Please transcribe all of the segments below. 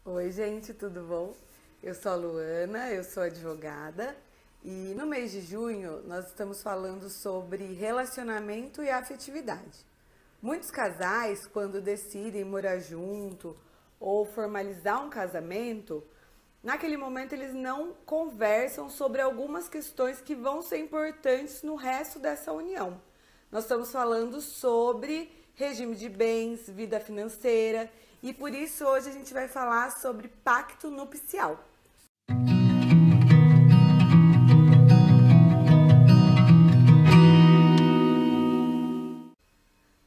Oi, gente, tudo bom? Eu sou a Luana, eu sou advogada e no mês de junho nós estamos falando sobre relacionamento e afetividade. Muitos casais, quando decidem morar junto ou formalizar um casamento, naquele momento eles não conversam sobre algumas questões que vão ser importantes no resto dessa união. Nós estamos falando sobre regime de bens, vida financeira e por isso hoje a gente vai falar sobre pacto nupcial.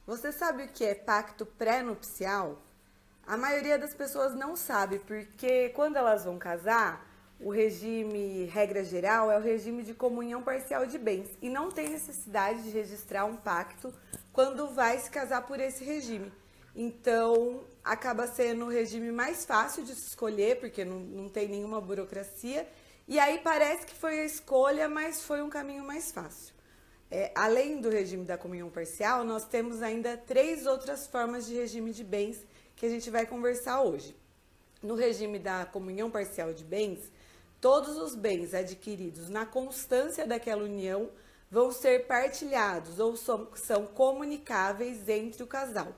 Você sabe o que é pacto pré-nupcial? A maioria das pessoas não sabe, porque quando elas vão casar, o regime, regra geral, é o regime de comunhão parcial de bens. E não tem necessidade de registrar um pacto quando vai se casar por esse regime. Então, acaba sendo o regime mais fácil de se escolher, porque não tem nenhuma burocracia. E aí parece que foi a escolha, mas foi um caminho mais fácil. Além do regime da comunhão parcial, nós temos ainda 3 outras formas de regime de bens que a gente vai conversar hoje. No regime da comunhão parcial de bens, todos os bens adquiridos na constância daquela união vão ser partilhados ou são comunicáveis entre o casal.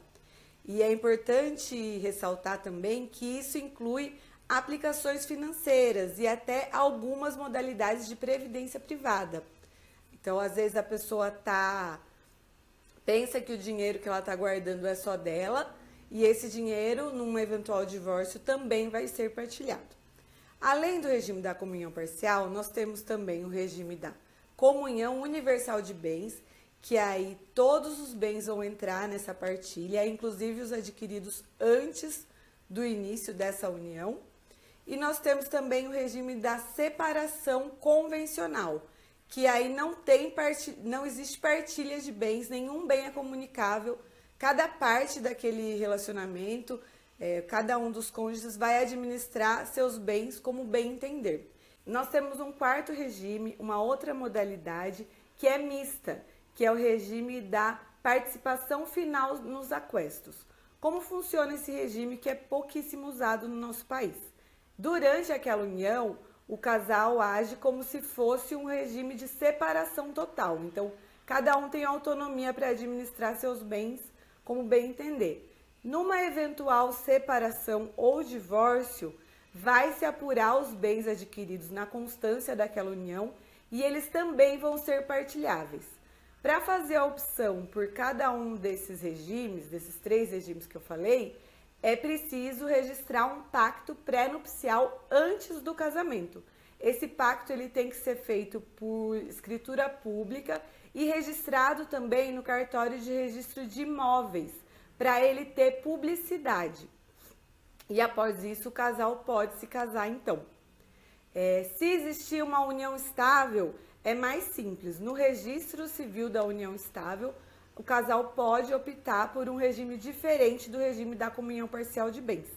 E é importante ressaltar também que isso inclui aplicações financeiras e até algumas modalidades de previdência privada. Então, às vezes a pessoa pensa que o dinheiro que ela está guardando é só dela e esse dinheiro, num eventual divórcio, também vai ser partilhado. Além do regime da comunhão parcial, nós temos também o regime da comunhão universal de bens, que aí todos os bens vão entrar nessa partilha, inclusive os adquiridos antes do início dessa união. E nós temos também o regime da separação convencional, que aí não existe partilha de bens, nenhum bem é comunicável, cada parte daquele relacionamento, cada um dos cônjuges vai administrar seus bens como bem entender. Nós temos um quarto regime, uma outra modalidade, que é mista, que é o regime da participação final nos aquestos. Como funciona esse regime que é pouquíssimo usado no nosso país? Durante aquela união, o casal age como se fosse um regime de separação total. Então, cada um tem autonomia para administrar seus bens como bem entender. Numa eventual separação ou divórcio, vai se apurar os bens adquiridos na constância daquela união e eles também vão ser partilháveis. Para fazer a opção por cada um desses regimes, desses 3 regimes que eu falei, é preciso registrar um pacto pré-nupcial antes do casamento. Esse pacto ele tem que ser feito por escritura pública e registrado também no cartório de registro de imóveis, para ele ter publicidade. E após isso, o casal pode se casar então. Se existir uma união estável, é mais simples. No registro civil da união estável, o casal pode optar por um regime diferente do regime da comunhão parcial de bens.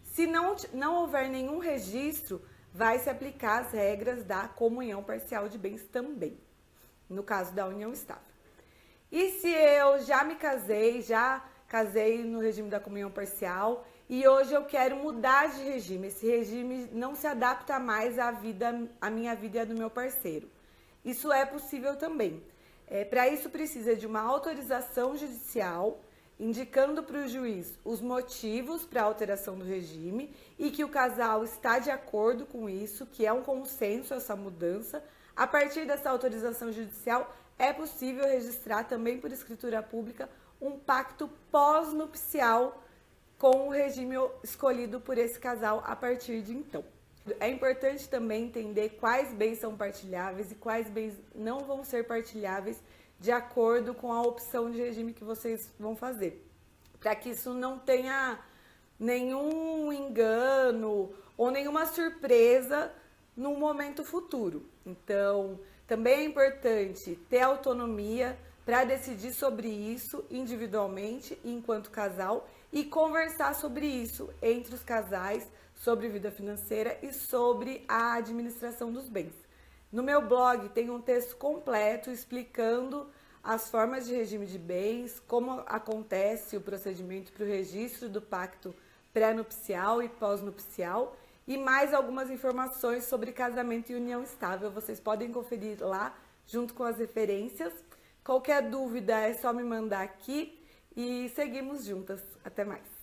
Se não houver nenhum registro, vai se aplicar as regras da comunhão parcial de bens também, no caso da união estável. E se eu já casei no regime da comunhão parcial e hoje eu quero mudar de regime, esse regime não se adapta mais à minha vida e à do meu parceiro. Isso é possível também. Para isso precisa de uma autorização judicial, indicando para o juiz os motivos para a alteração do regime e que o casal está de acordo com isso, que é um consenso essa mudança. A partir dessa autorização judicial, é possível registrar também por escritura pública um pacto pós-nupcial com o regime escolhido por esse casal a partir de então. É importante também entender quais bens são partilháveis e quais bens não vão ser partilháveis de acordo com a opção de regime que vocês vão fazer, para que isso não tenha nenhum engano ou nenhuma surpresa no momento futuro. Então, também é importante ter autonomia para decidir sobre isso individualmente, enquanto casal, e conversar sobre isso entre os casais, sobre vida financeira e sobre a administração dos bens. No meu blog tem um texto completo explicando as formas de regime de bens, como acontece o procedimento para o registro do pacto pré-nupcial e pós-nupcial e mais algumas informações sobre casamento e união estável. Vocês podem conferir lá junto com as referências. Qualquer dúvida é só me mandar aqui e seguimos juntas. Até mais!